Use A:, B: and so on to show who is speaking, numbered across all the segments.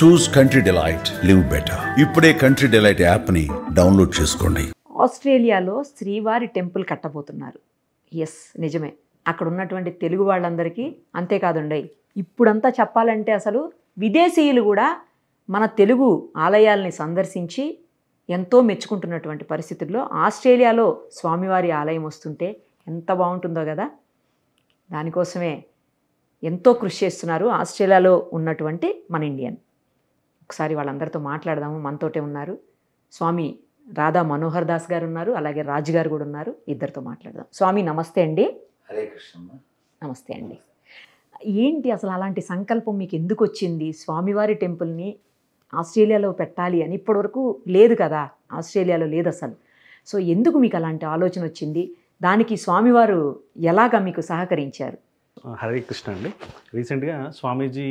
A: చూస్ country delight, live better. ఇప్పుడే country delight యాప్ని download చేసుకోండి.
B: ఆస్ట్రేలియాలో శ్రీవారి టెంపుల్ కట్టబోతున్నారు. ఎస్, నిజమే. అక్కడ ఉన్నటువంటి తెలుగు వాళ్ళందరికీ అంతేకాదండి, ఇప్పుడంతా చెప్పాలంటే అసలు విదేశీయులు కూడా మన తెలుగు ఆలయాల్ని సందర్శించి ఎంతో మెచ్చుకుంటున్నటువంటి పరిస్థితుల్లో ఆస్ట్రేలియాలో స్వామివారి ఆలయం వస్తుంటే ఎంత బాగుంటుందో కదా. దానికోసమే ఎంతో కృషి చేస్తున్నారు ఆస్ట్రేలియాలో ఉన్నటువంటి మన ఇండియన్. ఒకసారి వాళ్ళందరితో మాట్లాడదాము. మనతోటే ఉన్నారు స్వామి రాధా మనోహర్ దాస్ గారు ఉన్నారు, అలాగే రాజు గారు కూడా ఉన్నారు. ఇద్దరితో మాట్లాడదాం. స్వామి నమస్తే అండి.
C: హరే కృష్ణ.
B: నమస్తే అండి. ఏంటి అసలు అలాంటి సంకల్పం మీకు ఎందుకు వచ్చింది? స్వామివారి టెంపుల్ని ఆస్ట్రేలియాలో పెట్టాలి అని ఇప్పటివరకు లేదు కదా, ఆస్ట్రేలియాలో లేదు అసలు. సో ఎందుకు మీకు అలాంటి ఆలోచన వచ్చింది? దానికి స్వామివారు ఎలాగా మీకు సహకరించారు?
D: హరే కృష్ణ అండి. రీసెంట్గా స్వామీజీ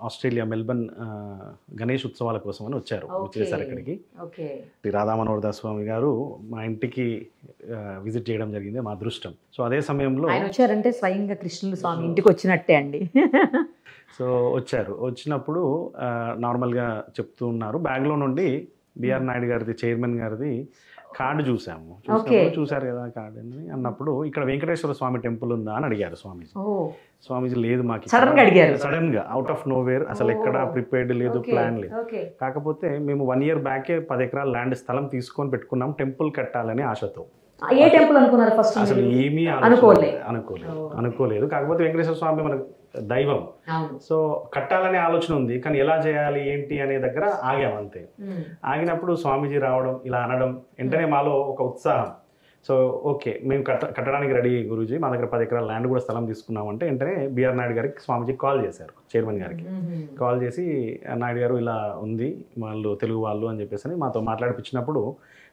D: ఆస్ట్రేలియా మెల్బర్న్ గణేష్ ఉత్సవాల కోసం అని వచ్చేసారు ఇక్కడికి. రాధా మనోహర్ దాస్ స్వామి గారు మా ఇంటికి విజిట్ చేయడం జరిగింది, మా అదృష్టం. సో అదే సమయంలో
B: ఆయన వచ్చారంటే స్వయంగా కృష్ణుడు స్వామి ఇంటికి వచ్చినట్టే అండి.
D: సో వచ్చినప్పుడు నార్మల్గా చెప్తూ ఉన్నారు, బ్యాగ్లో నుండి బిఆర్ నాయుడు గారిది, చైర్మన్ గారిది కార్డు చూసాము. చూసారు కదా కార్డు అని అన్నప్పుడు, ఇక్కడ వెంకటేశ్వర స్వామి టెంపుల్ ఉందా అని అడిగారు స్వామీజీ. స్వామీజీ లేదు మాకు, సడన్ గా అవుట్ ఆఫ్ నోవేర్, అసలు ఎక్కడ ప్రిపేర్డ్ లేదు, ప్లాన్ లేదు. కాకపోతే మేము 1 year బ్యాకే 10 ఎకరాల ల్యాండ్ స్థలం తీసుకొని పెట్టుకున్నాం టెంపుల్ కట్టాలని ఆశతో.
B: ఏ టెంపుల్ అనుకున్నారు ఫస్ట్?
D: అసలు ఏమీ అనుకోలేదు. కాకపోతే వెంకటేశ్వర స్వామి మనకు దైవం, సో కట్టాలనే ఆలోచన ఉంది, కానీ ఎలా చేయాలి ఏంటి అనే దగ్గర ఆగాం అంతే. ఆగినప్పుడు స్వామీజీ రావడం, ఇలా అనడం, వెంటనే మాలో ఒక ఉత్సాహం. సో ఓకే, మేము కట్టడానికి రెడీ గురూజీ, మా దగ్గర 10 ఎకరాల ల్యాండ్ కూడా స్థలం తీసుకున్నామంటే వెంటనే బిఆర్ నాయుడు గారికి స్వామీజీ కాల్ చేశారు, చైర్మన్ గారికి కాల్ చేసి, నాయుడు గారు ఇలా ఉంది, వాళ్ళు తెలుగు వాళ్ళు అని చెప్పేసి మాతో మాట్లాడిపించినప్పుడు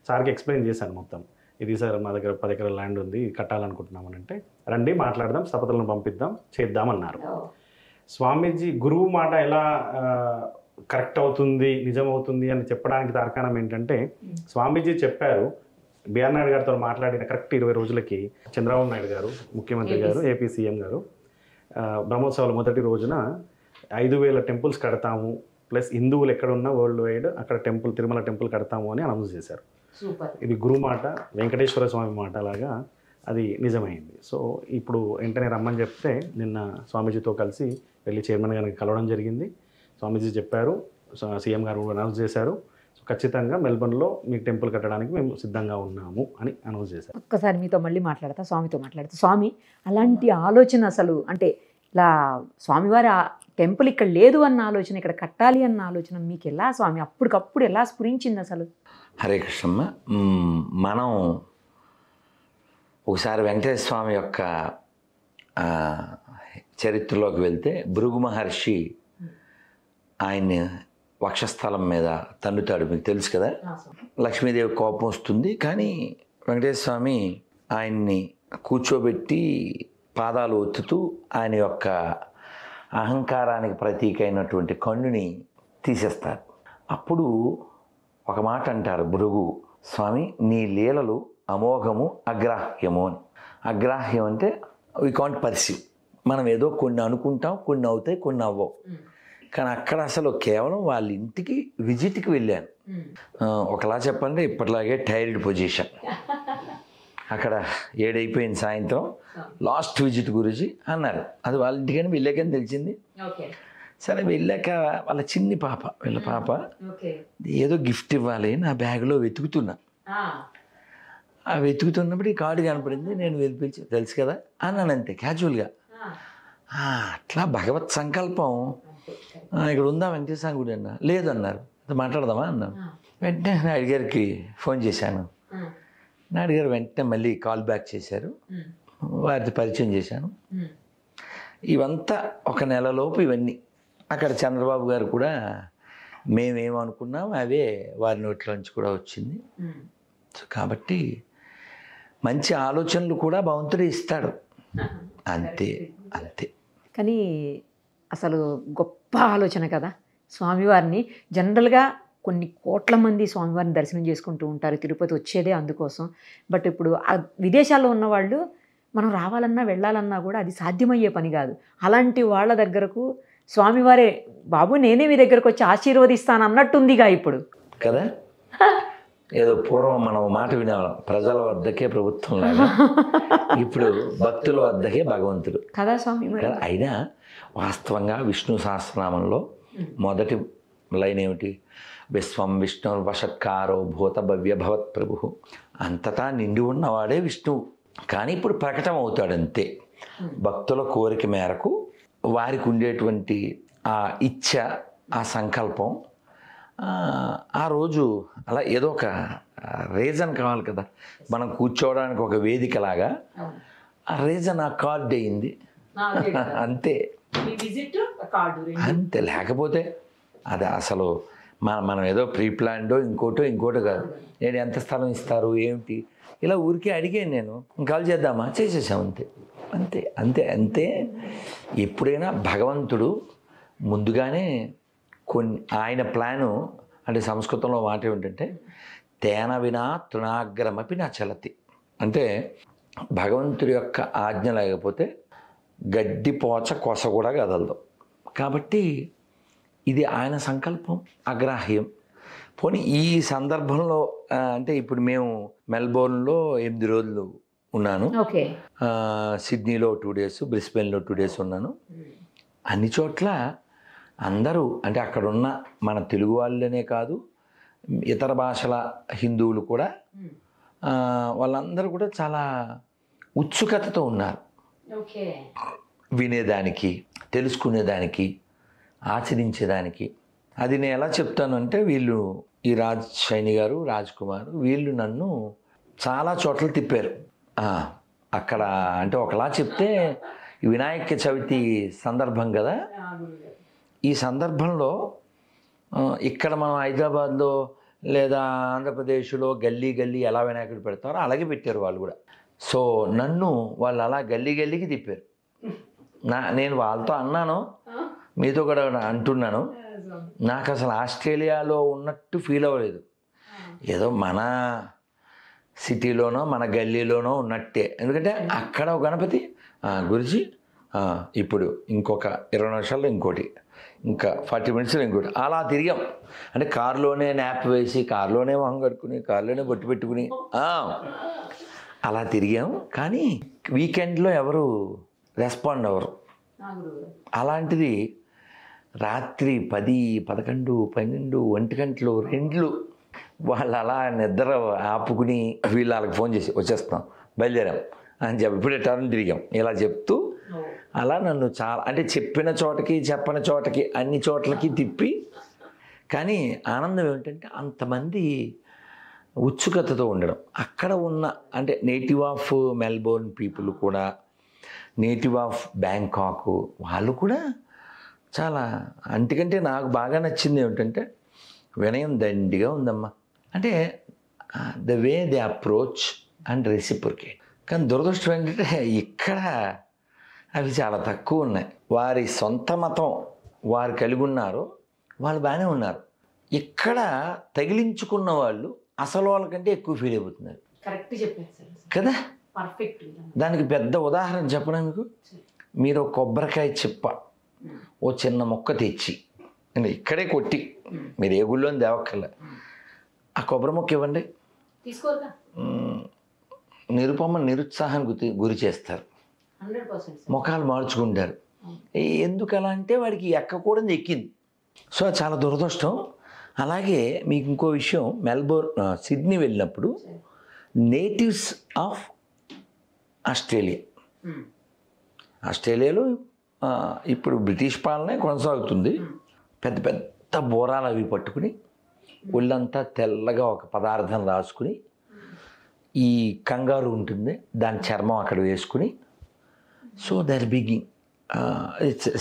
D: సార్కి ఎక్స్ప్లెయిన్ చేశాను మొత్తం. ఇది సార్ మా దగ్గర 10 ఎకరాల ల్యాండ్ ఉంది, కట్టాలనుకుంటున్నామని అంటే, రండి మాట్లాడదాం, స్థపతులను పంపిద్దాం, చేద్దామన్నారు. స్వామీజీ గురువు మాట ఎలా కరెక్ట్ అవుతుంది, నిజమవుతుంది అని చెప్పడానికి తార్కాణం ఏంటంటే, స్వామీజీ చెప్పారు, బిఆర్ నాయుడు గారితో మాట్లాడిన కరెక్ట్ 20 రోజులకి చంద్రబాబు నాయుడు గారు, ముఖ్యమంత్రి గారు, ఏపీ సీఎం గారు బ్రహ్మోత్సవాల మొదటి రోజున 5,000 టెంపుల్స్ కడతాము, ప్లస్ హిందువులు ఎక్కడ ఉన్నా వరల్డ్ వైడ్ అక్కడ టెంపుల్, తిరుమల టెంపుల్ కడతాము అని అనౌన్స్ చేశారు. ఇది గురు మాట, వెంకటేశ్వర స్వామి మాట లాగా అది నిజమైంది. సో ఇప్పుడు వెంటనే రమ్మని చెప్తే నిన్న స్వామీజీతో కలిసి వెళ్ళి చైర్మన్ గారిని కలవడం జరిగింది. స్వామీజీ చెప్పారు, సీఎం గారు కూడా అనౌన్స్ చేశారు, సో ఖచ్చితంగా మెల్బర్న్లో మీకు టెంపుల్ కట్టడానికి మేము సిద్ధంగా ఉన్నాము అని అనౌన్స్ చేశారు.
B: ఒక్కసారి మీతో మళ్ళీ మాట్లాడతా, స్వామితో మాట్లాడతా. స్వామి, అలాంటి ఆలోచన అసలు అంటే ఇలా స్వామివారి టెంపుల్ ఇక్కడ లేదు అన్న ఆలోచన, ఇక్కడ కట్టాలి అన్న ఆలోచన మీకు ఎలా స్వామి అప్పటికప్పుడు ఎలా స్ఫురించింది అసలు?
C: హరే కృష్ణమ్మ. మనం ఒకసారి వెంకటేశ్వర స్వామి యొక్క చరిత్రలోకి వెళ్తే, భృగు మహర్షి ఆయన్ని వక్షస్థలం మీద తన్నుతాడు, మీకు తెలుసు కదా. లక్ష్మీదేవి కోపం వస్తుంది, కానీ వెంకటేశ్వర స్వామి ఆయన్ని కూర్చోబెట్టి పాదాలు ఒత్తుతూ ఆయన యొక్క అహంకారానికి ప్రతీక అయినటువంటి కన్నుని తీసేస్తారు. అప్పుడు ఒక మాట అంటారు భృగు స్వామి, నీ లీలలు అమోఘము అగ్రాహ్యము అని. అగ్రాహ్యం అంటే వి కాంట్ పర్సీవ్. మనం ఏదో కొన్ని అనుకుంటాం, కొన్ని అవుతాయి, కొన్ని అవ్వవు. కానీ అక్కడ అసలు కేవలం వాళ్ళ ఇంటికి విజిట్కి వెళ్ళాను. ఒకలా చెప్పండి, ఇప్పటిలాగే టైర్డ్ పొజిషన్. అక్కడ 7 అయిపోయింది సాయంత్రం, లాస్ట్ విజిట్ గురించి అన్నారు. అది వాళ్ళ ఇంటికని వెళ్ళాకని తెలిసింది. సరే వెళ్ళాక వాళ్ళ చిన్ని పాప, వీళ్ళ పాప ఏదో గిఫ్ట్ ఇవ్వాలి, నా బ్యాగ్లో వెతుకుతున్నా. ఆ వెతుకుతున్నప్పుడు ఈ కార్డు కనపడింది, నేను పిలిచి తెలుసు కదా అన్నాను అంతే, క్యాజువల్గా. అట్లా భగవత్ సంకల్పం. ఇక్కడ ఉందా వెంకటేశ్వర గుడి అన్నా, లేదన్నారు. మాట్లాడదామా అన్నాను. వెంటనే నాయుడు గారికి ఫోన్ చేశాను. నాయుడు గారు వెంటనే మళ్ళీ కాల్ బ్యాక్ చేశారు, వారితో పరిచయం చేశాను. ఇవంతా 1 నెలలోపు ఇవన్నీ. అక్కడ చంద్రబాబు గారు కూడా మేమేమనుకున్నాం అవే వారి నోట్లోంచి కూడా వచ్చింది. సో కాబట్టి మంచి ఆలోచనలు కూడా భగవంతుడు ఇస్తాడు, అంతే అంతే.
B: కానీ అసలు గొప్ప ఆలోచన కదా స్వామివారిని. జనరల్గా కొన్ని కోట్ల మంది స్వామివారిని దర్శనం చేసుకుంటూ ఉంటారు, తిరుపతి వచ్చేదే అందుకోసం. బట్ ఇప్పుడు విదేశాల్లో ఉన్నవాళ్ళు మనం రావాలన్నా వెళ్ళాలన్నా కూడా అది సాధ్యమయ్యే పని కాదు. అలాంటి వాళ్ళ దగ్గరకు స్వామివారే బాబు నేనే మీ దగ్గరకు వచ్చి ఆశీర్వదిస్తాను అన్నట్టుందిగా ఇప్పుడు
C: కదా. ఏదో పూర్వం మనం మాట వినేవాళ్ళం, ప్రజల వద్దకే ప్రభుత్వం లాగా, ఇప్పుడు భక్తుల వద్దకే భగవంతుడు
B: కదా స్వామి.
C: కదా. అయినా వాస్తవంగా విష్ణు సహస్రనామంలో మొదటి లైన్ ఏమిటి? విశ్వం విష్ణు వషత్కారో భూత భవ్య భవత్ ప్రభు. అంతటా నిండి ఉన్నవాడే విష్ణువు, కానీ ఇప్పుడు ప్రకటన అవుతాడు అంతే. భక్తుల కోరిక మేరకు వారికి ఉండేటువంటి ఆ ఇచ్ఛ, ఆ సంకల్పం, ఆ రోజు అలా ఏదో ఒక రీజన్ కావాలి కదా, మనం కూర్చోవడానికి ఒక వేదికలాగా ఆ రీజన్ ఆ కార్డ్ అయింది అంతే అంతే. లేకపోతే అది అసలు మనం ఏదో ప్రీ ప్లాన్డో ఇంకోటో కాదు. నేను ఎంత స్థలం ఇస్తారు ఏమిటి ఇలా ఊరికే అడిగాను నేను, కాల్ చేద్దామా, చేసేసాం అంతే అంతే అంతే అంతే. ఎప్పుడైనా భగవంతుడు ముందుగానే ఆయన ప్లాను, అంటే సంస్కృతంలో మాట ఏమిటంటే తేన వినా తృణాగ్రమపి నా చలతి, అంటే భగవంతుడి యొక్క ఆజ్ఞ లేకపోతే గడ్డిపోచ కొస కూడా కదలదు. కాబట్టి ఇది ఆయన సంకల్పం, అగ్రాహ్యం. పోనీ ఈ సందర్భంలో అంటే ఇప్పుడు మేము మెల్బోర్న్లో 8 రోజులు ఉన్నాను, సిడ్నీలో 2 days, బ్రిస్బెన్లో 2 days ఉన్నాను. అన్ని చోట్ల అందరూ అంటే అక్కడున్న మన తెలుగు వాళ్ళనే కాదు, ఇతర భాషల హిందువులు కూడా వాళ్ళందరూ కూడా చాలా ఉత్సుకతతో ఉన్నారు వినేదానికి, తెలుసుకునేదానికి, ఆచరించేదానికి. అది నేను ఎలా చెప్తాను అంటే, వీళ్ళు ఈ రాజ్ షైని గారు, రాజ్ కుమార్, వీళ్ళు నన్ను చాలా చోట్ల తిప్పారు. అక్కడ అంటే ఒకలా చెప్తే వినాయక చవితి సందర్భం కదా, ఈ సందర్భంలో ఇక్కడ మనం హైదరాబాద్లో లేదా ఆంధ్రప్రదేశ్లో గల్లీ ఎలా వినాయకుడు పెడతారో అలాగే పెట్టారు వాళ్ళు కూడా. సో నన్ను వాళ్ళు అలా గల్లీకి తిప్పారు. నేను వాళ్ళతో అన్నాను, మీతో కూడా అంటున్నాను, నాకు అసలు ఆస్ట్రేలియాలో ఉన్నట్టు ఫీల్ అవ్వలేదు. ఏదో మన సిటీలోనో మన గల్లీలోనో ఉన్నట్టే. ఎందుకంటే అక్కడ ఒక గణపతి, గురుజీ ఇప్పుడు ఇంకొక 20 నిమిషాల్లో ఇంకోటి, ఇంకా 40 minutesలో ఇంకోటి, అలా తిరిగాం. అంటే కారులోనే న్యాప్ వేసి, కారులోనే మొహం కట్టుకుని, కారులోనే బొట్టు పెట్టుకుని అలా తిరిగాం. కానీ వీకెండ్లో ఎవరు రెస్పాండ్ అవ్వరు. అలాంటిది రాత్రి 10, 11, 12, 1 గంటలు 2 వాళ్ళు అలా నిద్ర ఆపుకుని వీళ్ళు వాళ్ళకి ఫోన్ చేసి వచ్చేస్తాం, బయలుదేరాం అని చెప్పి ఇప్పుడే టర్న్ తిరిగాం ఇలా చెప్తూ, అలా నన్ను చాలా అంటే చెప్పిన చోటకి చెప్పని చోటకి అన్ని చోట్లకి తిప్పి. కానీ ఆనందం ఏమిటంటే అంతమంది ఉత్సుకతతో ఉండడం. అక్కడ ఉన్న అంటే నేటివ్ ఆఫ్ మెల్బోర్న్ పీపుల్ కూడా, నేటివ్ ఆఫ్ బ్యాంకాక్ వాళ్ళు కూడా చాలా, అంతకంటే నాకు బాగా నచ్చింది ఏమిటంటే వినయం దండిగా ఉందమ్మా. అంటే the way they approach and reciprocate. కానీ దురదృష్టం ఏంటంటే ఇక్కడ అవి చాలా తక్కువ ఉన్నాయి. వారి సొంత మతం వారు కలిగి ఉన్నారు, వాళ్ళు బాగానే ఉన్నారు. ఇక్కడ తగిలించుకున్న వాళ్ళు అసలు వాళ్ళకంటే ఎక్కువ ఫీల్ అయిపోతున్నారు కదా. దానికి పెద్ద ఉదాహరణ చెప్పనా మీకు? మీరు కొబ్బరికాయ చిప్ప ఓ చిన్న మొక్క తెచ్చి ఇక్కడే కొట్టి, మీరు ఏ గుళ్ళో దేవక్కర్లే, ఆ కొబ్బరి మొక్క ఇవ్వండి, నిరుత్సాహానికి గురి చేస్తారు, ముఖాలు మార్చుకుంటారు. ఎందుకు అలా అంటే వాడికి ఎక్కకూడదు ఎక్కింది. సో చాలా దురదృష్టం. అలాగే మీకు ఇంకో విషయం, సిడ్నీ వెళ్ళినప్పుడు నేటివ్స్ ఆఫ్ ఆస్ట్రేలియాలో ఇప్పుడు బ్రిటిష్ పాలనే కొనసాగుతుంది. పెద్ద పెద్ద బోరాలు అవి పట్టుకుని ఒళ్ళంతా తెల్లగా ఒక పదార్థం రాసుకుని, ఈ కంగారు ఉంటుంది దాని చర్మం అక్కడ వేసుకుని, సో దర్ బిగింగ్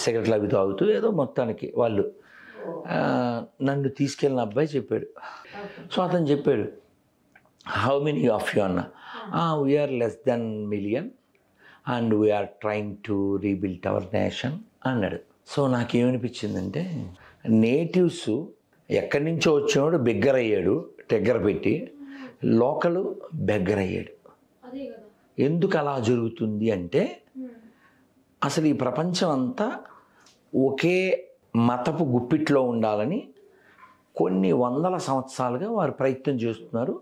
C: సిగరెట్లు అవి తాగుతూ ఏదో మొత్తానికి వాళ్ళు నన్ను తీసుకెళ్ళిన అబ్బాయి చెప్పాడు. సో అతను చెప్పాడు, హౌ మెనీ ఆఫ్ యూ అన్న, we are less than 1 million and we are trying to rebuild our nation అన్నాడు. సో నాకేమనిపించిందంటే, నేటివ్స్ ఎక్కడి నుంచో వచ్చినవాడు బెగ్గర్ అయ్యాడు, టెగ్గర పెట్టి, లోకలు బెగ్గర్ అయ్యాడు. ఎందుకు అలా జరుగుతుంది అంటే, అసలు ఈ ప్రపంచం అంతా ఒకే మతపు గుప్పిట్లో ఉండాలని కొన్ని వందల సంవత్సరాలుగా వారు ప్రయత్నం చేస్తున్నారు.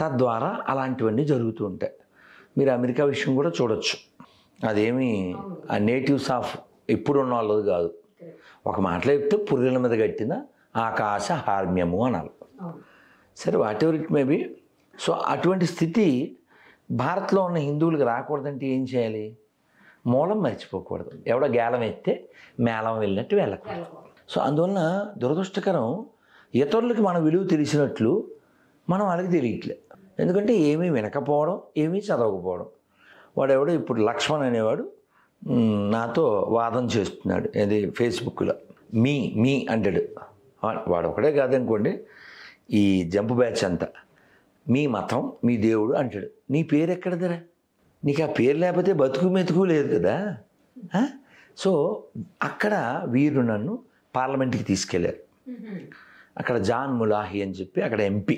C: తద్వారా అలాంటివన్నీ జరుగుతూ ఉంటాయి. మీరు అమెరికా విషయం కూడా చూడొచ్చు. అదేమి ఆ నేటివ్స్ ఆఫ్ ఇప్పుడున్న వాళ్ళది కాదు. ఒక మాటలో చెప్తే పుర్రెల మీద కట్టిన ఆకాశ హార్మ్యము అనాలి. సరే, what ever it may be. So అటువంటి స్థితి భారత్లో ఉన్న హిందువులకు రాకూడదంటే ఏం చేయాలి? మూలం మర్చిపోకూడదు. ఎవడో గేలం ఎత్తే మేళం వెళ్ళినట్టు వెళ్ళకూడదు. సో అందువలన దురదృష్టకరం, ఇతరులకి మన విలువ తెలిసినట్లు మనం వాళ్ళకి తెలియట్లే. ఎందుకంటే ఏమీ వినకపోవడం, ఏమీ చదవకపోవడం. వాడెవడో ఇప్పుడు లక్ష్మణ్ అనేవాడు నాతో వాదన చేస్తున్నాడు, అది ఫేస్బుక్లో. మీ అంటాడు. వాడు ఒకడే కాదనుకోండి, ఈ జంప్ బ్యాచ్ అంతా మీ మతం, మీ దేవుడు అంటాడు. నీ పేరు ఎక్కడదరా? నీకు ఆ పేరు లేకపోతే బతుకు మెతుకు లేదు కదా. సో అక్కడ వీరు నన్ను పార్లమెంట్కి తీసుకెళ్ళారు. అక్కడ జాన్ ములాహి అని చెప్పి అక్కడ ఎంపీ.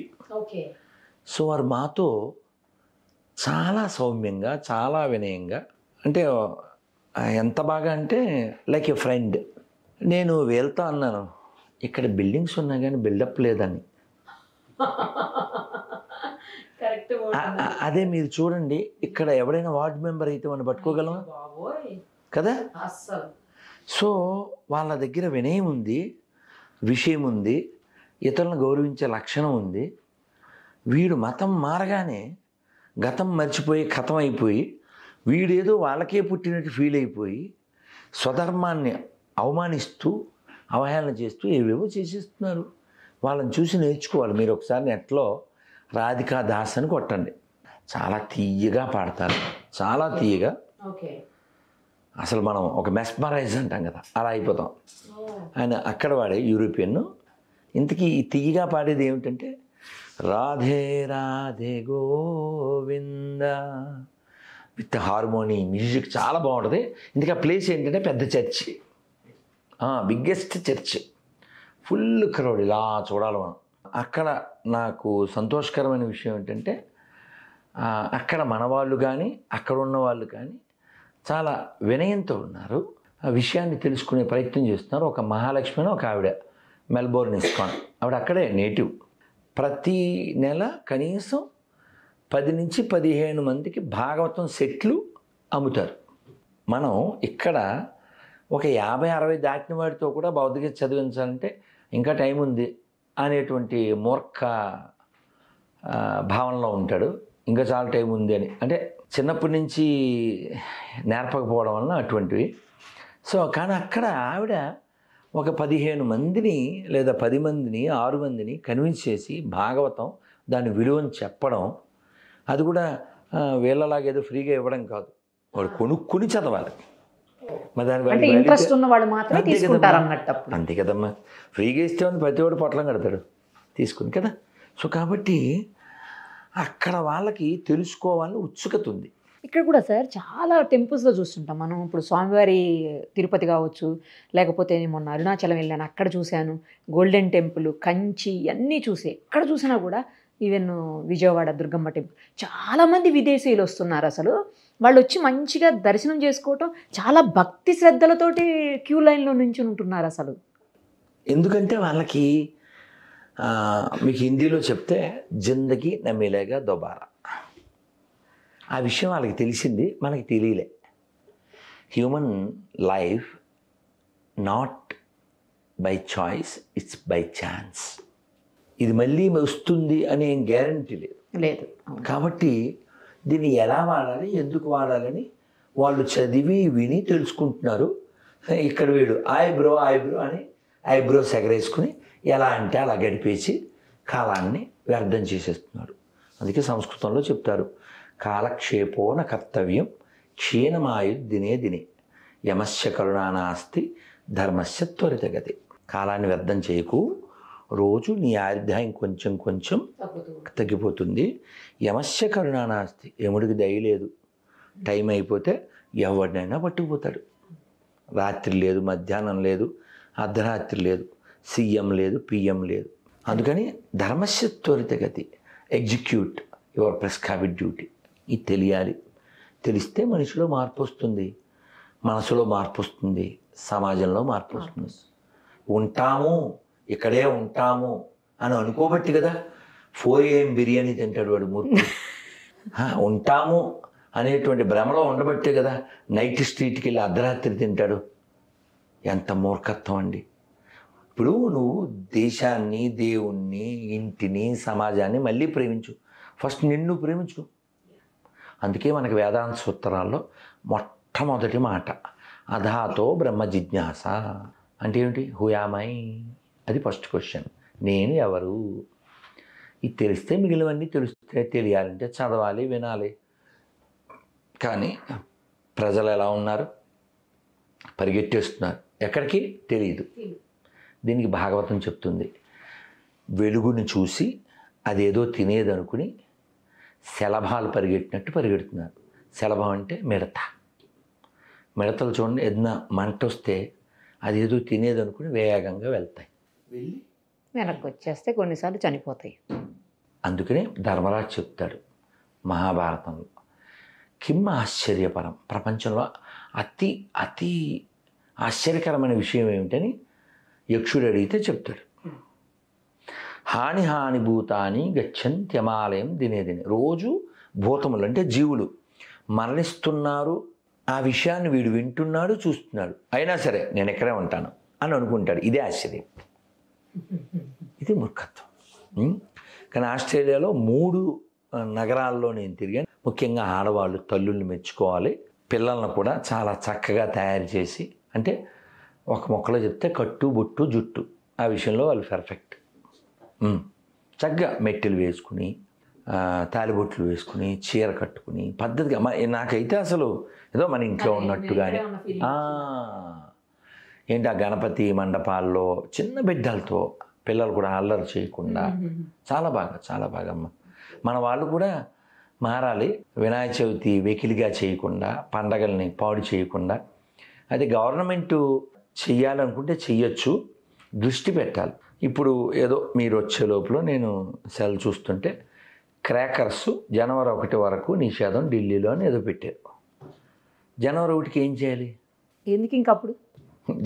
C: సో వారు మాతో చాలా సౌమ్యంగా, చాలా వినయంగా, అంటే ఎంత బాగా అంటే లైక్ ఏ ఫ్రెండ్. నేను వెళ్తా అన్నాను, ఇక్కడ బిల్డింగ్స్ ఉన్నాయి కానీ బిల్డప్ లేదని. అదే మీరు చూడండి, ఇక్కడ ఎవడైనా వార్డు మెంబర్ అయితే మనం పట్టుకోగలమా కదా. సో వాళ్ళ దగ్గర వినయం ఉంది, విషయం ఉంది, ఇతరులను గౌరవించే లక్షణం ఉంది. వీడు మతం మారగానే గతం మర్చిపోయి కథం అయిపోయి వీడేదో వాళ్ళకే పుట్టినట్టు ఫీల్ అయిపోయి స్వధర్మాన్ని అవమానిస్తూ అవహేళన చేస్తూ ఏవేవో చేసేస్తున్నారు. వాళ్ళని చూసి నేర్చుకోవాలి. మీరు ఒకసారి నెట్లో రాధికా దాస్ అని కొట్టండి, చాలా తీయగా పాడతారు, చాలా తీయగా. అసలు మనం ఒక మెస్మరైజ్ అంటాం కదా, అలా అయిపోతాం. ఆయన అక్కడ వాడే యూరోపియన్. ఇంతకీ ఈ తీయగా పాడేది ఏమిటంటే Radhe Radhe Govinda with harmony music చాలా బాగుంటుంది. ఇందుకే ఆ ప్లేస్ ఏంటంటే పెద్ద church, biggest church, full crowd, ఇలా చూడాలి మనం. అక్కడ నాకు సంతోషకరమైన విషయం ఏంటంటే అక్కడ మన వాళ్ళు కానీ అక్కడ ఉన్న వాళ్ళు కానీ చాలా వినయంతో ఉన్నారు, ఆ విషయాన్ని తెలుసుకునే ప్రయత్నం చేస్తున్నారు. ఒక మహాలక్ష్మి అని ఒక ఆవిడ, మెల్బోర్న్ ఇస్కాన్ ఆవిడ, అక్కడే నేటివ్. ప్రతి నెల కనీసం 10 నుంచి 15 మందికి భాగవతం సెట్లు అమ్ముతారు. మనం ఇక్కడ ఒక 50-60 దాటిన వాడితో కూడా భౌతిక చదివించాలంటే ఇంకా టైం ఉంది అనేటువంటి మూర్ఖ భావనలో ఉంటాడు. ఇంకా చాలా టైం ఉంది అని, అంటే చిన్నప్పటి నుంచి నేర్పకపోవడం వలన అటువంటివి. సో కానీ అక్కడ ఆవిడ ఒక 15 మందిని లేదా 10 మందిని 6 మందిని కన్విన్స్ చేసి భాగవతం దాని విలువని చెప్పడం, అది కూడా వీళ్ళలాగేదో ఫ్రీగా ఇవ్వడం కాదు, వాడు కొనుక్కుని చదవాలి. మరి దాని
B: ఇంట్రెస్ట్ ఉన్న వాళ్ళు మాత్రమే తీసుకుంటారు అన్నట్టు.
C: అంతే కదమ్మా, ఫ్రీగా ఇస్తే ప్రతి వాడు పొట్లం కడతాడు తీసుకుని కదా. సో కాబట్టి అక్కడ వాళ్ళకి తెలుసుకోవాలని ఉత్సుకత ఉంది.
B: ఇక్కడ కూడా సార్ చాలా టెంపుల్స్లో చూస్తుంటాం మనం. ఇప్పుడు స్వామివారి తిరుపతి కావచ్చు, లేకపోతే నేను మొన్న అరుణాచలం వెళ్ళాను, అక్కడ చూశాను. గోల్డెన్ టెంపుల్, కంచి అన్నీ చూసే. ఎక్కడ చూసినా కూడా ఈవెన్ విజయవాడ దుర్గమ్మ టెంపుల్, చాలామంది విదేశీయులు వస్తున్నారు. అసలు వాళ్ళు వచ్చి మంచిగా దర్శనం చేసుకోవటం, చాలా భక్తి శ్రద్ధలతోటి క్యూ లైన్లో నుంచి ఉంటున్నారు అసలు.
C: ఎందుకంటే వాళ్ళకి మీకు హిందీలో చెప్తే జిందగీ నమిలేగా దొబారా, ఆ విషయం వాళ్ళకి తెలిసింది, మనకి తెలియలే. Human life not by choice, it's by chance. ఇది మళ్ళీ వస్తుంది అనే గ్యారంటీ లేదు. కాబట్టి దీన్ని ఎలా వాడాలి, ఎందుకు వాడాలని వాళ్ళు చదివి విని తెలుసుకుంటున్నారు. ఇక్కడ వీడు ఐబ్రో అని ఐబ్రోస్ ఎగరేసుకుని ఎలా అంటే అలా గడిపేసి కాలాన్ని వ్యర్థం చేసేస్తున్నాడు. అందుకే సంస్కృతంలో చెప్తారు, కాలక్షేపోన కర్తవ్యం క్షీణమాయు దినే దినే యమస్య కరుణానాస్తి ధర్మస్య త్వరితగతి. కాలాన్ని వ్యర్థం చేయకు, రోజు నీ ఆయుర్దాయం కొంచెం కొంచెం తగ్గిపోతుంది. యమస్య కరుణానాస్తి, యముడికి దయ లేదు. టైం అయిపోతే ఎవరినైనా పట్టుకుపోతాడు. రాత్రి లేదు, మధ్యాహ్నం లేదు, అర్ధరాత్రి లేదు, సీఎం లేదు, పిఎం లేదు. అందుకని ధర్మస్య త్వరితగతి, ఎగ్జిక్యూట్ యువర్ ప్రిస్క్రైబ్డ్ డ్యూటీ. ఇది తెలియాలి. తెలిస్తే మనిషిలో మార్పు వస్తుంది, మనసులో మార్పు వస్తుంది, సమాజంలో మార్పు వస్తుంది. ఉంటాము, ఇక్కడే ఉంటాము అని అనుకోబట్టి కదా 4 AM బిర్యానీ తింటాడు వాడు మూర్ఖుడు. ఉంటాము అనేటువంటి భ్రమలో ఉండబట్టే కదా నైట్ స్ట్రీట్కి వెళ్ళి అర్ధరాత్రి తింటాడు. ఎంత మూర్ఖత్వం అండి. ఇప్పుడు నువ్వు దేశాన్ని, దేవుణ్ణి, ఇంటిని, సమాజాన్ని మళ్ళీ ప్రేమించు. ఫస్ట్ నిన్ను ప్రేమించు. అందుకే మనకి వేదాంత సూత్రాల్లో మొట్టమొదటి మాట అధాతో బ్రహ్మ జిజ్ఞాస అంటే ఏమిటి? హుయామై, అది ఫస్ట్ క్వశ్చన్. నేను ఎవరు? ఇది తెలిస్తే మిగిలినవన్నీ తెలుస్తే, తెలియాలంటే చదవాలి, వినాలి. కానీ ప్రజలు ఎలా ఉన్నారు? పరిగెట్టేస్తున్నారు. ఎక్కడికి తెలియదు. దీనికి భాగవతం చెప్తుంది, వెలుగుని చూసి అదేదో తినేదనుకుని శలభాలు పరిగెట్టినట్టు పరిగెడుతున్నారు. శలభం అంటే మిడత. మిడతలు చూడండి, ఏదైనా మంట వస్తే అదేదో తినేదనుకుని వేగంగా వెళ్తాయి, వెళ్ళి
B: వెనక్కి వచ్చేస్తే కొన్నిసార్లు చనిపోతాయి.
C: అందుకనే ధర్మరాజు చెప్తాడు మహాభారతంలో, కిమ్ ఆశ్చర్యపరం, ప్రపంచంలో అతి అతి ఆశ్చర్యకరమైన విషయం ఏమిటని యక్షుడు అడిగితే చెప్తాడు. హాని హాని భూతాని గచ్చంత్యమాలయం దినే దినే. రోజు భూతములు అంటే జీవులు మరణిస్తున్నారు, ఆ విషయాన్ని వీడు వింటున్నాడు, చూస్తున్నాడు. అయినా సరే నేను ఎక్కడే ఉంటాను అని అనుకుంటాడు. ఇదే ఆశ్చర్యం, ఇది మూర్ఖత్వం. కానీ ఆస్ట్రేలియాలో 3 నగరాల్లో నేను తిరిగాను. ముఖ్యంగా ఆడవాళ్ళు తల్లుల్ని మెచ్చుకోవాలి. పిల్లలను కూడా చాలా చక్కగా తయారు చేసి, అంటే ఒక మొక్కలో చెప్తే కట్టు, బొట్టు, జుట్టు, ఆ విషయంలో వాళ్ళు పర్ఫెక్ట్. చక్కగా మెట్టెలు వేసుకుని, తాలిబొట్లు వేసుకుని, చీర కట్టుకుని పద్ధతిగా. నాకైతే అసలు ఏదో మన ఇంట్లో ఉన్నట్టుగానే. ఏంటి ఆ గణపతి మండపాల్లో చిన్న బిడ్డలతో పిల్లలు కూడా అల్లరి చేయకుండా చాలా బాగా, చాలా బాగా. మన వాళ్ళు కూడా మారాలి. వినాయక చవితి వెకిలిగా చేయకుండా, పండగల్ని పాడు చేయకుండా. అది గవర్నమెంటు చెయ్యాలనుకుంటే చెయ్యొచ్చు, దృష్టి పెట్టాలి. ఇప్పుడు ఏదో మీరు వచ్చే లోపల నేను సెల్ చూస్తుంటే క్రాకర్స్ జనవరి 1 వరకు నిషేధం ఢిల్లీలో అని ఏదో పెట్టారు. జనవరి 1కి ఏం చేయాలి?
B: ఎందుకు ఇంకప్పుడు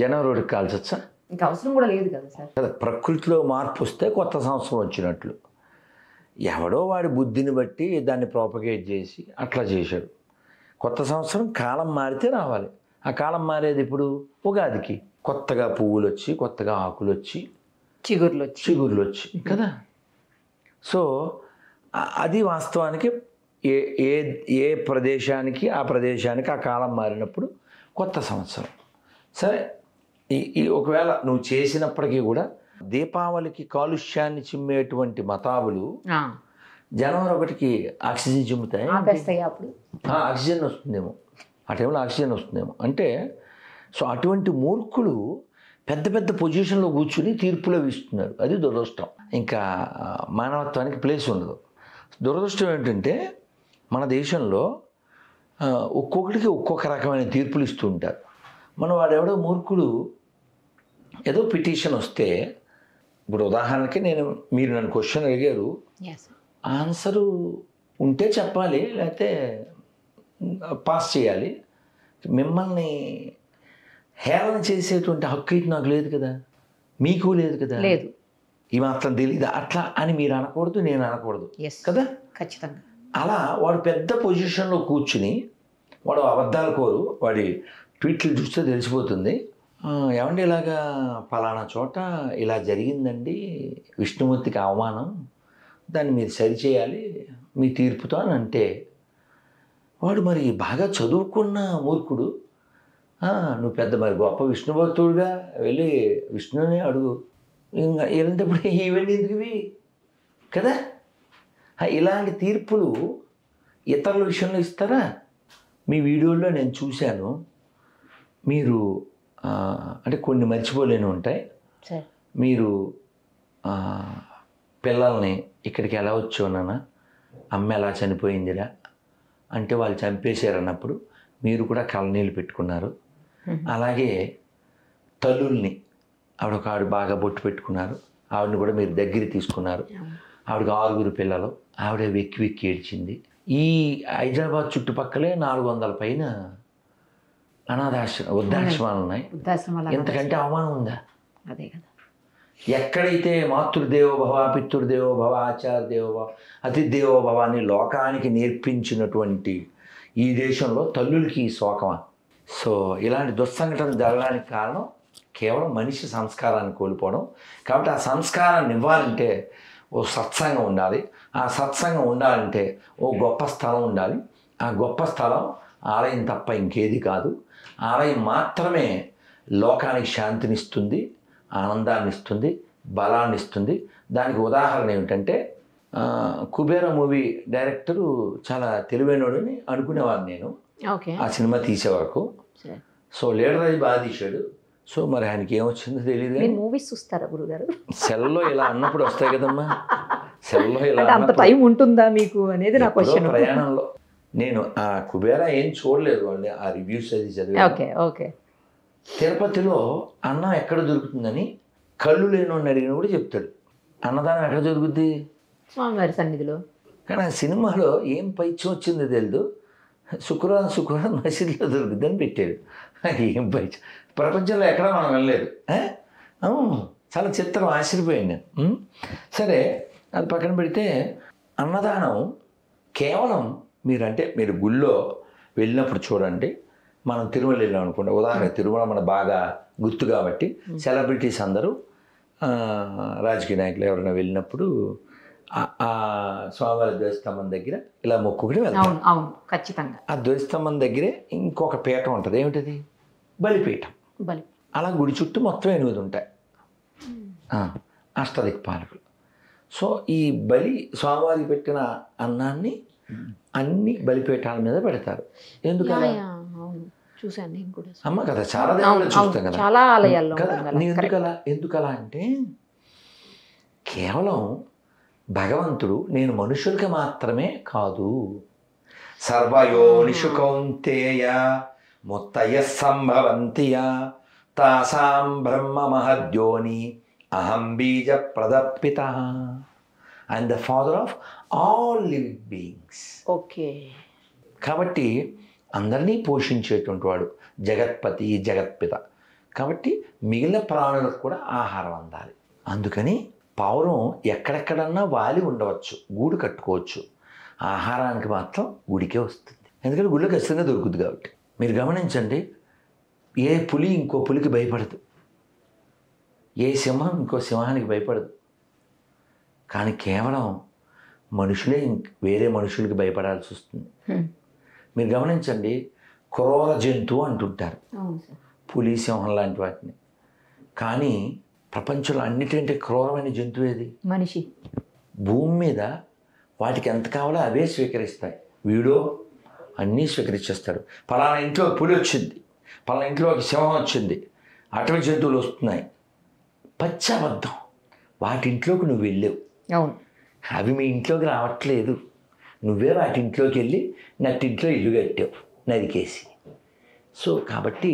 C: జనవరి 1కి కాల్చొచ్చా?
B: ఇంకా అవసరం కూడా లేదు కదా సార్.
C: కదా, ప్రకృతిలో మార్పు వస్తే కొత్త సంవత్సరం వచ్చినట్లు. ఎవడో వాడి బుద్ధిని బట్టి దాన్ని ప్రాపగేట్ చేసి అట్లా చేశాడు. కొత్త సంవత్సరం కాలం మారితే రావాలి. ఆ కాలం మారేది ఇప్పుడు ఉగాదికి. కొత్తగా పువ్వులు వచ్చి, కొత్తగా ఆకులు వచ్చి, చిగుర్లు వచ్చి కదా. సో అది వాస్తవానికి ఏ ఏ ఏ ప్రదేశానికి ఆ ప్రదేశానికి ఆ కాలం మారినప్పుడు కొత్త సంవత్సరం. సరే, ఈ ఒకవేళ నువ్వు చేసినప్పటికీ కూడా దీపావళికి కాలుష్యాన్ని చిమ్మేటువంటి మతాబులు జనవరి 1కి ఆక్సిజన్ చిమ్ముతాయి. ఆక్సిజన్ వస్తుందేమో, ఆ టైంలో ఆక్సిజన్ వస్తుందేమో. అంటే సో అటువంటి మూర్ఖులు పెద్ద పెద్ద పొజిషన్లో కూర్చుని తీర్పులో ఇస్తున్నారు. అది దురదృష్టం. ఇంకా మానవత్వానికి ప్లేస్ ఉండదు. దురదృష్టం ఏంటంటే మన దేశంలో ఒక్కొక్కడికి ఒక్కొక్క రకమైన తీర్పులు ఇస్తూ ఉంటారు. మన వాడెవడో మూర్ఖుడు ఏదో పిటిషన్ వస్తే, ఇప్పుడు ఉదాహరణకి మీరు నన్ను క్వశ్చన్ అడిగారు, ఆన్సరు ఉంటే చెప్పాలి, లేకపోతే పాస్ చేయాలి. మిమ్మల్ని హేళన చేసేటువంటి హక్కు అయితే నాకు లేదు కదా, మీకు లేదు కదా.
B: లేదు,
C: ఈ మాత్రం తెలీదా అట్లా అని మీరు అనకూడదు, నేను అనకూడదు కదా.
B: ఖచ్చితంగా.
C: అలా వాడు పెద్ద పొజిషన్లో కూర్చుని, వాడు అబద్ధాలు కోరు, వాడి ట్వీట్లు చూస్తే తెలిసిపోతుంది. ఏమండి ఇలాగా ఫలానా చోట ఇలా జరిగిందండి, విష్ణుమూర్తికి అవమానం, దాన్ని మీరు సరిచేయాలి మీ తీర్పుతో అని అంటే, వాడు మరి బాగా చదువుకున్న మూర్ఖుడు, నువ్వు పెద్ద మరి గొప్ప విష్ణు భక్తుడుగా వెళ్ళి విష్ణుని అడుగు. ఇంకా ఇలాంటప్పుడు ఇవన్నీ ఎందుకువి కదా. ఇలాంటి తీర్పులు ఇతరుల విషయంలో ఇస్తారా? మీ వీడియోలో నేను చూశాను, మీరు అంటే కొన్ని మర్చిపోలేని ఉంటాయి. మీరు పిల్లల్ని ఇక్కడికి ఎలా వచ్చావునా, అమ్మ ఎలా చనిపోయిందిరా అంటే వాళ్ళు చంపేశారన్నప్పుడు మీరు కూడా కళ్ళనీళ్ళు పెట్టుకున్నారు. అలాగే తల్లుల్ని, ఆవిడ బాగా బొట్టు పెట్టుకున్నారు, ఆవిడని కూడా మీరు దగ్గర తీసుకున్నారు. ఆవిడకి 6 పిల్లలు, ఆవిడ వెక్కి వెక్కి ఏడ్చింది. ఈ హైదరాబాద్ చుట్టుపక్కలే 400 పైన వృద్ధాశ్రమాలు ఉన్నాయి.
B: వృద్ధాశ్రమాలు
C: ఎంతకంటే అవమానం ఉందా?
B: అదే కదా.
C: ఎక్కడైతే మాతృదేవో భవ, పితృదేవో భవ, ఆచార్య దేవో భవ, అతిథిదేవో భవ అని లోకానికి నేర్పించినటువంటి ఈ దేశంలో తల్లులకి ఈ శోకమా? సో ఇలాంటి దుస్సంఘటన జరగడానికి కారణం కేవలం మనిషి సంస్కారాన్ని కోల్పోవడం. కాబట్టి ఆ సంస్కారాన్ని ఇవ్వాలంటే ఓ సత్సంగం ఉండాలి. ఆ సత్సంగం ఉండాలంటే ఓ గొప్ప స్థలం ఉండాలి. ఆ గొప్ప స్థలం ఆలయం తప్ప ఇంకేది కాదు. ఆలయం మాత్రమే లోకానికి శాంతినిస్తుంది, ఆనందాన్ని ఇస్తుంది, బలాన్ని ఇస్తుంది. దానికి ఉదాహరణ ఏమిటంటే కుబేర మూవీ డైరెక్టరు చాలా తెలివైనోడని అనుకునేవాడిని నేను ఆ సినిమా తీసే వరకు. సో లీడర్ అది బాగా తీశాడు. సో మరి ఆయనకి ఏమొచ్చిందో తెలియదు.
B: మూవీస్ చూస్తారా గురుగారు?
C: సెల్లో ఇలా అన్నప్పుడు వస్తాయి కదమ్మా. సెల్లో ఇలా
B: అంత టైం ఉంటుందా మీకు అనేది నా క్వశ్చన్.
C: ప్రయాణంలో నేను ఆ కుబేరా ఏం చూడలేదు, వాళ్ళు ఆ రివ్యూస్ అది చదివి. తిరుపతిలో అన్నం ఎక్కడ దొరుకుతుందని కళ్ళు లేని అడిగిన కూడా చెప్తాడు. అన్నదానం ఎక్కడ దొరుకుద్ది?
B: స్వామివారి సన్నిధిలో.
C: కానీ ఆ సినిమాలో ఏం పైత్యం వచ్చిందో తెలియదు, శుక్రవారం మసీదులో దొరుకుద్దని పెట్టాడు. ఏం పైత్యం, ప్రపంచంలో ఎక్కడా మనం వెళ్ళలేదు. చాలా చిత్రం, ఆశ్చర్యపోయాను నేను. సరే అది పక్కన పెడితే అన్నదానం కేవలం మీరు గుళ్ళో వెళ్ళినప్పుడు చూడండి. మనం తిరుమల వెళ్ళాం అనుకోండి, ఉదాహరణ తిరుమల మన బాగా గుర్తు కాబట్టి సెలబ్రిటీస్ అందరూ రాజకీయ నాయకులు ఎవరైనా వెళ్ళినప్పుడు ఆ స్వామివారి ధ్వజస్తంభం దగ్గర ఇలా మొక్కుకుని వెళ్తాం.
B: ఖచ్చితంగా ఆ
C: ధ్వజస్తంభం దగ్గరే ఇంకొక పీఠం ఉంటుంది. ఏమిటది? బలిపీఠం. అలా గుడి చుట్టూ మొత్తం 8 ఉంటాయి అష్టదిక్పాలకులు. సో ఈ బలి స్వామివారికి పెట్టిన అన్నాన్ని అన్ని బలిపీఠాల మీద పెడతారు. ఎందుకలా?
B: చూసాను నేను కూడా.
C: అమ్మ కదా, చాలా దేవుళ్ళు చూస్తాం కదా,
B: చాలా ఆలయాల్లో
C: కదా. ఎందుకలా అంటే కేవలం భగవంతుడు నేను మనుషులకి మాత్రమే కాదు, సర్వయోనిషు కౌంతేయ ముత్తయ సంభవంతియ తాసాం బ్రహ్మ మహద్యోని అహం బీజ ప్రదపిత. I am the father of all living beings.
B: Okay.
C: కాబట్టి అందరినీ పోషించేటువంటి వాడు జగత్పతి, జగత్పిత. కాబట్టి మిగిలిన ప్రాణులకు కూడా ఆహారం అందాలి. అందుకని పావురం ఎక్కడెక్కడన్నా వాలి ఉండవచ్చు, గూడు కట్టుకోవచ్చు. ఆహారానికి మాత్రం గుడికే వస్తుంది, ఎందుకంటే గుడిలో ఖచ్చితంగా దొరుకుతుంది కాబట్టి. మీరు గమనించండి, ఏ పులి ఇంకో పులికి భయపడదు, ఏ సింహం ఇంకో సింహానికి భయపడదు. కానీ కేవలం మనుషులే వేరే మనుషులకి భయపడాల్సి వస్తుంది. మీరు గమనించండి, క్రూర జంతువు అంటుంటారు పులి, సింహం లాంటి వాటిని. కానీ ప్రపంచంలో అన్నిటికంటే క్రూరమైన జంతువు ఏది?
B: మనిషి.
C: భూమి మీద వాటికి ఎంత కావాలో అవే స్వీకరిస్తాయి. వీడో అన్నీ స్వీకరించేస్తాడు. పలానా ఇంట్లో పులి వచ్చింది, పలానా ఇంట్లో ఒక సింహం వచ్చింది, అటవీ జంతువులు వస్తున్నాయి. పచ్చబద్ధం. వాటి ఇంట్లోకి నువ్వు వెళ్ళావు, అవి మీ ఇంట్లోకి రావట్లేదు. నువ్వే వాటి ఇంట్లోకి వెళ్ళి నట్టింట్లో ఇల్లు కట్టావు నరికేసి. సో కాబట్టి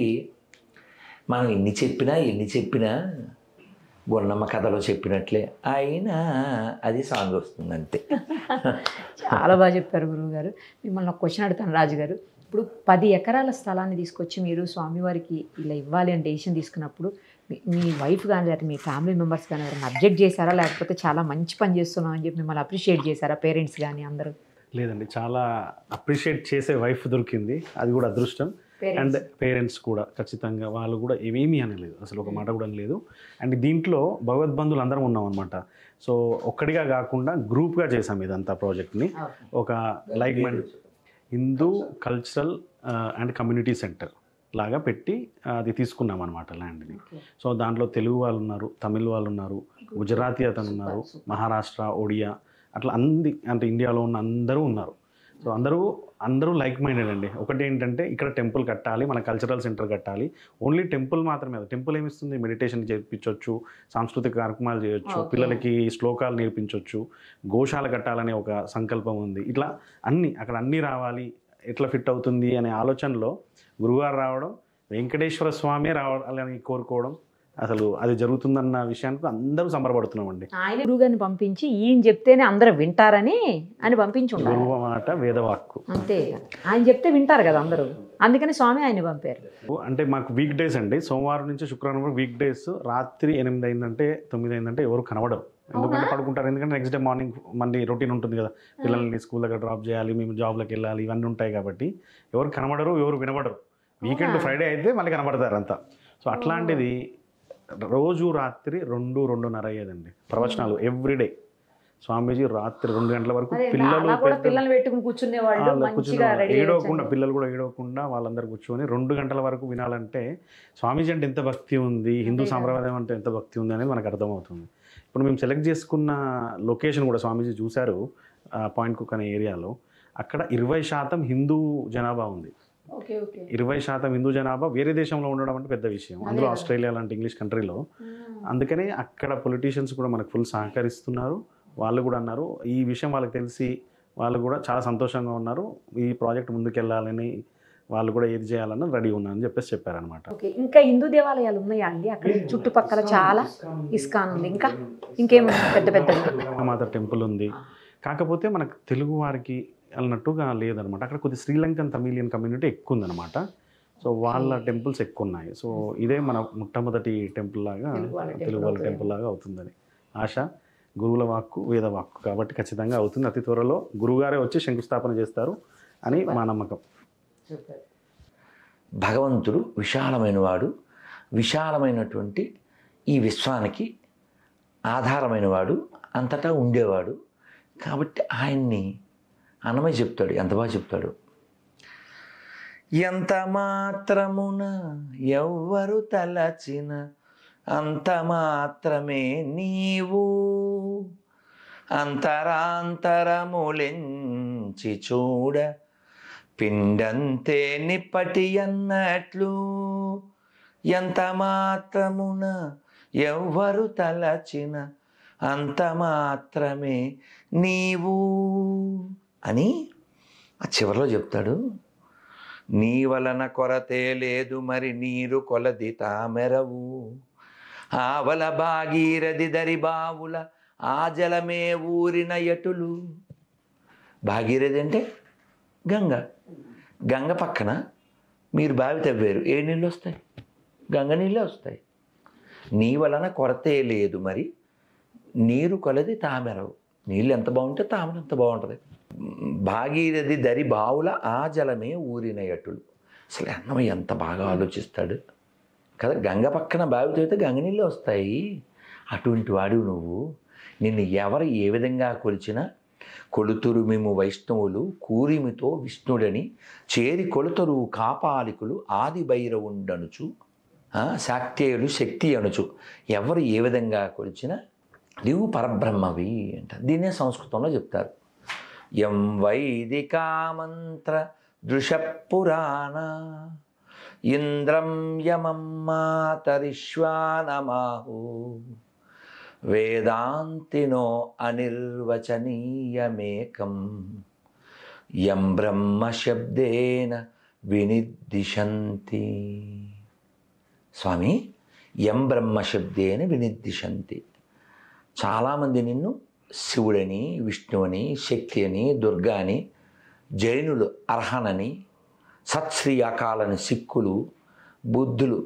C: మనం ఎన్ని చెప్పినా గుండమ్మ కథలో చెప్పినట్లే అయినా అది సాంగ్ వస్తుంది అంతే.
B: చాలా బాగా చెప్పారు గురువుగారు. మిమ్మల్ని ఒక క్వశ్చన్ అడుగుతాను రాజుగారు. ఇప్పుడు 10 ఎకరాల స్థలాన్ని తీసుకొచ్చి మీరు స్వామివారికి ఇలా ఇవ్వాలి అని డెసిషన్ తీసుకున్నప్పుడు మీ వైఫ్ కానీ లేకపోతే మీ ఫ్యామిలీ మెంబర్స్ కానీ ఎవరైనా అబ్జెక్ట్ చేశారా, లేకపోతే చాలా మంచి పని చేస్తున్నాం అని చెప్పి మిమ్మల్ని అప్రిషియేట్ చేశారా పేరెంట్స్ కానీ అందరూ?
D: లేదండి, చాలా అప్రిషియేట్ చేసే వైఫ్ దొరికింది, అది కూడా అదృష్టం. అండ్ పేరెంట్స్ కూడా ఖచ్చితంగా వాళ్ళు కూడా ఏమీ అనలేదు, అసలు ఒక మాట కూడా లేదు. అండ్ దీంట్లో భగవద్బంధువులు అందరం ఉన్నాం అనమాట. సో ఒక్కడిగా కాకుండా గ్రూప్గా చేసాం ఇదంతా ప్రాజెక్ట్ని. ఒక like mind Hindu cultural and community centre లాగా పెట్టి అది తీసుకున్నాం అనమాట ల్యాండ్ని. సో దాంట్లో తెలుగు వాళ్ళు ఉన్నారు, తమిళ్ వాళ్ళు ఉన్నారు, గుజరాతీ అతను ఉన్నారు, మహారాష్ట్ర, ఒడియా, అట్లా అంటే ఇండియాలో ఉన్న అందరూ ఉన్నారు. సో అందరూ లైక్ మైండెడ్ అండి. ఒకటి ఏంటంటే ఇక్కడ టెంపుల్ కట్టాలి, మన కల్చరల్ సెంటర్ కట్టాలి. ఓన్లీ టెంపుల్ మాత్రమే, టెంపుల్ ఏమిస్తుంది, మెడిటేషన్ చేయించవచ్చు, సాంస్కృతిక కార్యక్రమాలు చేయొచ్చు, పిల్లలకి శ్లోకాలు నేర్పించవచ్చు, గోశాల కట్టాలనే ఒక సంకల్పం ఉంది. ఇట్లా అక్కడ అన్నీ రావాలి, ఎట్లా ఫిట్ అవుతుంది అనే ఆలోచనలో గురువారు రావడం, వెంకటేశ్వర స్వామి రావాలని కోరుకోవడం, అసలు అది జరుగుతుందన్న విషయానికి అందరూ సంబరపడుతున్నామండి.
B: ఆయన గురువుగారిని పంపించి ఈయన చెప్తేనే అందరూ వింటారని అని పంపించి ఉండాలి.
D: గురువు మాట వేదవాక్కు.
B: అంతే, ఆయన చెప్తే వింటారు కదా అందరూ, అందుకని స్వామి ఆయన పంపారు.
D: అంటే మాకు వీక్ డేస్ అండి, సోమవారం నుంచి శుక్రవారం వరకు వీక్ డేస్ రాత్రి 8 అయిందంటే 9 అయిందంటే ఎవరు కనబడరు. ఎందుకంటే పడుకుంటారు. ఎందుకంటే నెక్స్ట్ డే మార్నింగ్ మళ్ళీ రొటీన్ ఉంటుంది కదా, పిల్లల్ని స్కూల్ దగ్గర డ్రాప్ చేయాలి, మేము జాబ్లోకి వెళ్ళాలి, ఇవన్నీ ఉంటాయి కాబట్టి ఎవరు కనబడరు, ఎవరు వినబడరు. వీకెండ్ ఫ్రైడే అయితే మళ్ళీ కనబడతారు అంతా. సో అట్లాంటిది రోజు రాత్రి 2-2:30 అయ్యేదండి ప్రవచనాలు ఎవ్రీడే. స్వామీజీ రాత్రి 2 గంటల వరకు
B: పిల్లలు పెట్టుకుని కూర్చునేవాళ్ళు,
D: ఏడవకుండా, పిల్లలు కూడా ఏడవకుండా వాళ్ళందరూ కూర్చొని 2 గంటల వరకు వినాలంటే స్వామీజీ అంటే ఎంత భక్తి ఉంది, హిందూ సాంప్రదాయం అంటే ఎంత భక్తి ఉంది అనేది మనకు అర్థమవుతుంది. ఇప్పుడు మేము సెలెక్ట్ చేసుకున్న లొకేషన్ కూడా స్వామీజీ చూశారు, పాయింట్ కుక్ అనే ఏరియాలో. అక్కడ 20% హిందూ జనాభా ఉంది. 20% హిందూ జనాభా వేరే దేశంలో ఉండడం అంటే పెద్ద విషయం, అందులో ఆస్ట్రేలియా లాంటి ఇంగ్లీష్ కంట్రీలో. అందుకనే అక్కడ పొలిటీషియన్స్ కూడా మనకు ఫుల్ సహకరిస్తున్నారు. వాళ్ళు కూడా అన్నారు, ఈ విషయం వాళ్ళకి తెలిసి వాళ్ళు కూడా చాలా సంతోషంగా ఉన్నారు, ఈ ప్రాజెక్ట్ ముందుకెళ్ళాలని వాళ్ళు కూడా ఏది చేయాలన్నా రెడీ ఉన్నారని చెప్పేసి చెప్పారనమాట.
B: ఇంకా హిందూ దేవాలయాలు ఉన్నాయా అండి అక్కడ చుట్టుపక్కల? చాలా ఇస్కాన్ ఉంది, ఇంకా ఇంకేమైనా పెద్ద పెద్ద
D: మాత టెంపుల్ ఉంది. కాకపోతే మనకు తెలుగు వారికి అన్నట్టుగా లేదనమాట. అక్కడ కొద్ది శ్రీలంకన్ తమిళియన్ కమ్యూనిటీ ఎక్కువ ఉందన్నమాట. సో వాళ్ళ టెంపుల్స్ ఎక్కువ ఉన్నాయి. సో ఇదే మన మొట్టమొదటి టెంపుల్ లాగా, తెలుగు వాళ్ళ టెంపుల్ లాగా అవుతుందని ఆశ. గురువుల వాక్కు వేదవాక్కు కాబట్టి ఖచ్చితంగా అవుతుంది. అతి త్వరలో గురువుగారే వచ్చి శంకుస్థాపన చేస్తారు అని మా నమ్మకం.
C: భగవంతుడు విశాలమైన వాడు, విశాలమైనటువంటి ఈ విశ్వానికి ఆధారమైన వాడు, అంతటా ఉండేవాడు. కాబట్టి ఆయన్ని అన్నమయ్య చెప్తాడు, ఎంత బాగా చెప్తాడు. ఎంత మాత్రమున ఎవ్వరు తలచిన అంత మాత్రమే నీవు, అంతరాంతరములెంచి చూడ పిండంతే నిప్పటి అన్నట్లు. ఎంత మాత్రమున ఎవ్వరు తలచిన అంత మాత్రమే నీవు అని ఆ చివరిలో చెప్తాడు. నీ వలన కొరతే లేదు మరి నీరు కొలది తామెరవు, ఆవల భాగీరథి దరి బావుల ఆ జలమే ఊరిన ఎటులు. భాగీరథి అంటే గంగ. గంగ పక్కన మీరు బావి తవ్వారు, ఏ నీళ్ళు వస్తాయి? గంగ నీళ్ళే వస్తాయి. నీ వలన కొరతే లేదు మరి నీరు కొలది తామెరవు. నీళ్ళు ఎంత బాగుంటే తామర ఎంత బాగుంటుంది. భాగీరథి దరి బావుల ఆ జలమే ఊరిన ఎటులు. అసలు అన్నమయ్య ఎంత బాగా ఆలోచిస్తాడు కదా. గంగ పక్కన బావి తవ్వితే గంగ నీళ్ళే వస్తాయి. అటువంటి వాడు నువ్వు. నిన్ను ఎవరు ఏ విధంగా కొలిచినా కొలుతురు మేము వైష్ణవులు కూరిమితో విష్ణుడని చేరి కొలుతరు కాపాలికులు ఆది భైరవుండనుచు శాక్తేయులు శక్తి అనుచు. ఎవరు ఏ విధంగా కొలిచినా నీవు పరబ్రహ్మవి అంట. దీన్నే సంస్కృతంలో చెప్తారు. యం వైదికామంత్ర దృశపురాణ ఇంద్రం యమం మాతరిశ్వానమాహు వేదాంతినో అనిర్వచనీయమేకం యం బ్రహ్మ శబ్దేన వినిర్దిశంతి. స్వామి, యం బ్రహ్మ శబ్దేన వినిర్దిశంతి. చాలామంది నిన్ను శివుడని, విష్ణువని, శక్తి అని, దుర్గా అని, జైనులు అర్హనని, సత్శ్రీ అకాలని సిక్కులు, బౌద్ధులు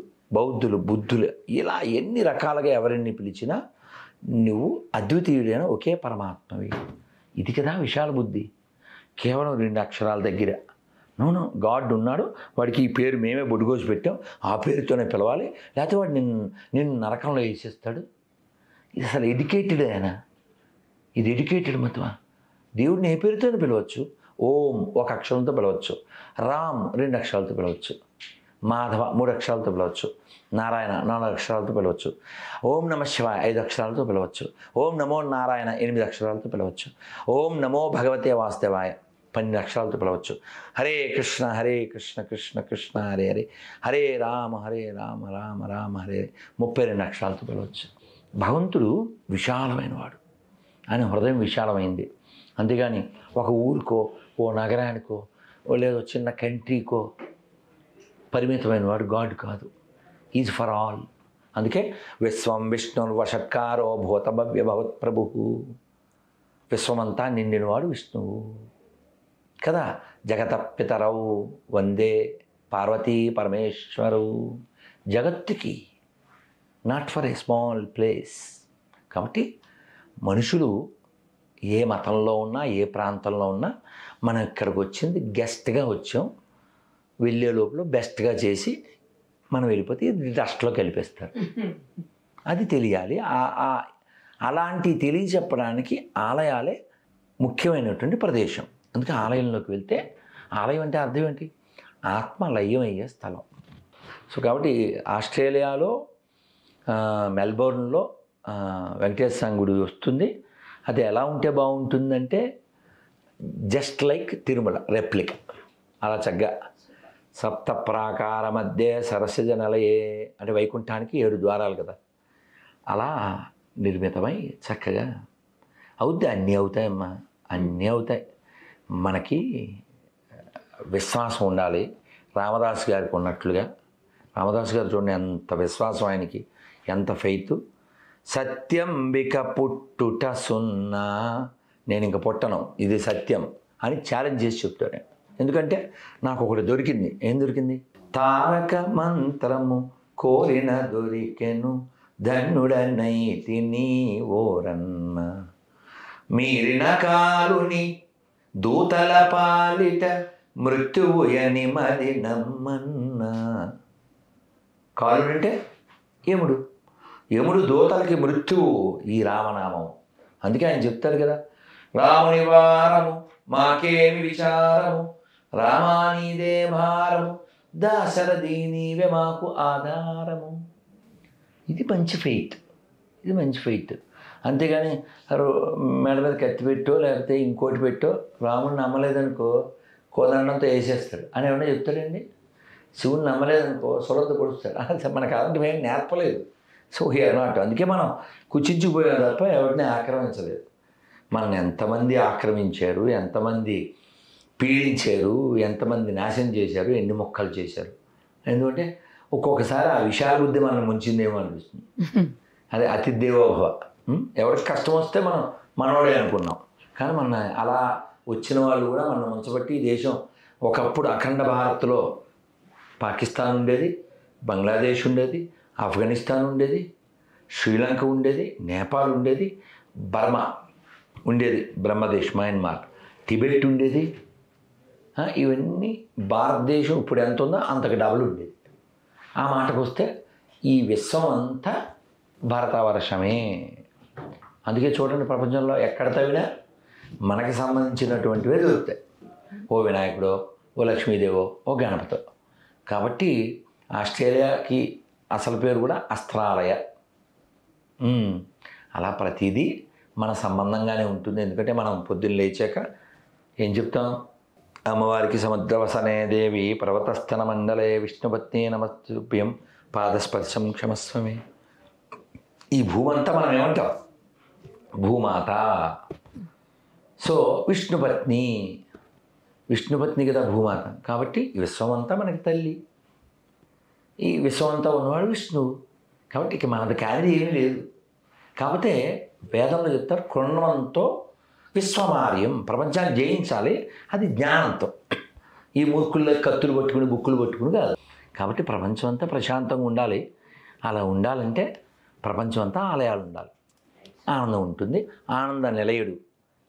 C: బుద్ధులు, ఇలా ఎన్ని రకాలుగా ఎవరిని పిలిచినా నువ్వు అద్వితీయుడైన ఒకే పరమాత్మవి. ఇది కదా విశాల బుద్ధి. కేవలం 2 అక్షరాల దగ్గర నూనె గాడ్ ఉన్నాడు, వాడికి ఈ పేరు మేమే బొడుగోసి పెట్టాం, ఆ పేరుతోనే పిలవాలి, లేకపోతే వాడు నిన్ను నరకంలో వేసేస్తాడు. ఇది అసలు ఎడ్యుకేటెడ్ ఆయన. ఇది ఎడ్యుకేటెడ్ మతమా? దేవుడిని ఏ పేరుతోనే పిలవచ్చు. ఓం 1 అక్షరంతో పిలవచ్చు, రామ్ 2 అక్షరాలతో పిలవచ్చు, మాధవ 3 అక్షరాలతో పిలవచ్చు, నారాయణ 4 అక్షరాలతో పిలవచ్చు, ఓం నమ శివాయ 5 అక్షరాలతో పిలవచ్చు, ఓం నమో నారాయణ 8 అక్షరాలతో పిలవచ్చు, ఓం నమో భగవతే వాసుదేవాయ 12 అక్షరాలతో పిలవచ్చు, హరే కృష్ణ కృష్ణ కృష్ణ హరే హరే, హరే రామ రామ రామ హరే 32 అక్షరాలతో పిలవచ్చు. భగవంతుడు విశాలమైన వాడు. ఆయన హృదయం విశాలమైంది. అంతేగాని ఒక ఊరికో, ఓ నగరానికో, ఓ లేదో చిన్న కంట్రీకో పరిమితమైన వాడు గాడ్ కాదు. Is for all. అందుకే విశ్వం విష్ణుర్వషట్కారో భూతభవ్య భవత్ ప్రభు, విశ్వమంతా నిండినవాడు విష్ణువు కదా. జగత పితరౌ వందే పార్వతీ పరమేశ్వరు, జగత్తుకి, not for a small place. కాబట్టి మనుషులు ఏ మతంలో ఉన్నా ఏ ప్రాంతంలో ఉన్నా మనం ఇక్కడికి వచ్చింది గెస్ట్గా వచ్చాం, వెళ్ళే లోపల బెస్ట్గా చేసి మనం వెళ్ళిపోతే డస్ట్లోకి వెళ్ళిపేస్తారు. అది తెలియాలి. అలాంటి తెలియచెప్పడానికి ఆలయాలే ముఖ్యమైనటువంటి ప్రదేశం. అందుకే ఆలయంలోకి వెళ్తే, ఆలయం అంటే అర్థం ఏంటి? ఆత్మ లయం అయ్యే స్థలం. సో కాబట్టి ఆస్ట్రేలియాలో మెల్బోర్న్లో వెంకటేశ్వర స్వామి గుడి వస్తుంది. అది ఎలా ఉంటే బాగుంటుందంటే జస్ట్ లైక్ తిరుమల రెప్లిక. అలా చక్కగా సప్త ప్రాకార మధ్య సరస్వజ నిలయే అంటే వైకుంఠానికి 7 ద్వారాలు కదా, అలా నిర్మితమై చక్కగా అవుద్ది. అన్నీ అవుతాయమ్మా, అన్నీ అవుతాయి. మనకి విశ్వాసం ఉండాలి. రామదాస్ గారికి ఉన్నట్లుగా, రామదాస్ గారు చూడండి ఎంత విశ్వాసం ఆయనకి, ఎంత ఫెయిత్. సత్యంబిక పుట్టుట సున్నా, నేను ఇంక పుట్టను, ఇది సత్యం అని ఛాలెంజ్ చేసి చెప్తాడు. ఎందుకంటే నాకు ఒకటి దొరికింది. ఏం దొరికింది? తారక మంత్రము కోరిన దొరికెను, ధన్యుడనైతి నీ ఓరన్న, మీరిన కాలుని దూతల పాలిట మృత్యువు అని మరి నమ్మన్నా. కాలుడు అంటే యముడు, యముడు దూతలకి మృత్యువు ఈ రామనామం. అందుకే ఆయన చెప్తాడు కదా, రాముని వారము మాకేమి విచారము, రామానీదే భారము, దాశరథి నీవే మాకు ఆధారము. ఇది మంచి ఫెయిత్, ఇది మంచి ఫెయిత్. అంతేగాని మెడ మీద కత్తి పెట్టో లేకపోతే ఇంకోటి పెట్టో రాముడిని నమ్మలేదనుకో కోదండంతో వేసేస్తాడు అని ఏమన్నా చెప్తాడండి. శివుని నమ్మలేదనుకో సురత పొడుస్తాడు. మనకు అలాంటివి ఏం నేర్పలేదు. So here not. అందుకే మనం కుచించిపోయాం తప్ప ఎవరిని ఆక్రమించలేదు. మనల్ని ఎంతమంది ఆక్రమించారు, ఎంతమంది పీడించారు, ఎంతమంది నాశనం చేశారు, ఎన్ని మొక్కలు చేశారు. ఎందుకంటే ఒక్కొక్కసారి ఆ విశాల బుద్ధి మనం ముంచిందేమో అనిపిస్తుంది. అదే అతిథిదేవోభవ. ఎవరికి కష్టం వస్తే మనం మనోడే అనుకున్నాం. కానీ మన అలా వచ్చిన వాళ్ళు కూడా మనం ముంచబట్టి ఈ దేశం ఒకప్పుడు అఖండ భారత్లో పాకిస్తాన్ ఉండేది, బంగ్లాదేశ్ ఉండేది, ఆఫ్ఘనిస్తాన్ ఉండేది, శ్రీలంక ఉండేది, నేపాల్ ఉండేది, బర్మా ఉండేది, బ్రహ్మదేశ్, మయన్మార్, టిబెట్ ఉండేది. ఇవన్నీ భారతదేశం ఇప్పుడు ఎంత ఉందో అంతకు డబుల్ ఉండేది. ఆ మాటకు వస్తే ఈ విశ్వం అంతా భారతవర్షమే. అందుకే చూడండి, ప్రపంచంలో ఎక్కడ తవ్వినా మనకి సంబంధించినటువంటివే దొరుకుతాయి. ఓ వినాయకుడో, ఓ లక్ష్మీదేవో, ఓ గణపతో. కాబట్టి ఆస్ట్రేలియాకి అసలు పేరు కూడా అస్త్రాలయ. అలా ప్రతిదీ మన సంబంధంగానే ఉంటుంది. ఎందుకంటే మనం పొద్దున్న లేచాక ఏం చెప్తాం? అమ్మవారికి సముద్రవసనే దేవి పర్వతస్థన మండలే విష్ణుపత్ని నమస్తుభ్యం పాదస్పర్శం క్షమస్వమే. ఈ భూమంతా మనం ఏమంటాం? భూమాత. సో విష్ణుపత్ని, విష్ణుపత్ని కదా భూమాత. కాబట్టి విశ్వమంతా మనకి తల్లి. ఈ విశ్వమంతా ఉన్నవాడు విష్ణువు. కాబట్టి ఇక మనది కానిది ఏమీ లేదు. కాకపోతే వేదంలో చెప్తారు, కృణ్వంతో విశ్వమార్యం. ప్రపంచాన్ని జయించాలి, అది జ్ఞానంతో. ఈ మూర్ఖుల్లో కత్తులు పట్టుకుని బుక్కులు పట్టుకుని కాదు. కాబట్టి ప్రపంచం అంతా ప్రశాంతంగా ఉండాలి. అలా ఉండాలంటే ప్రపంచం అంతా ఆలయాలు ఉండాలి. ఆనందం ఉంటుంది. ఆనంద నిలయుడు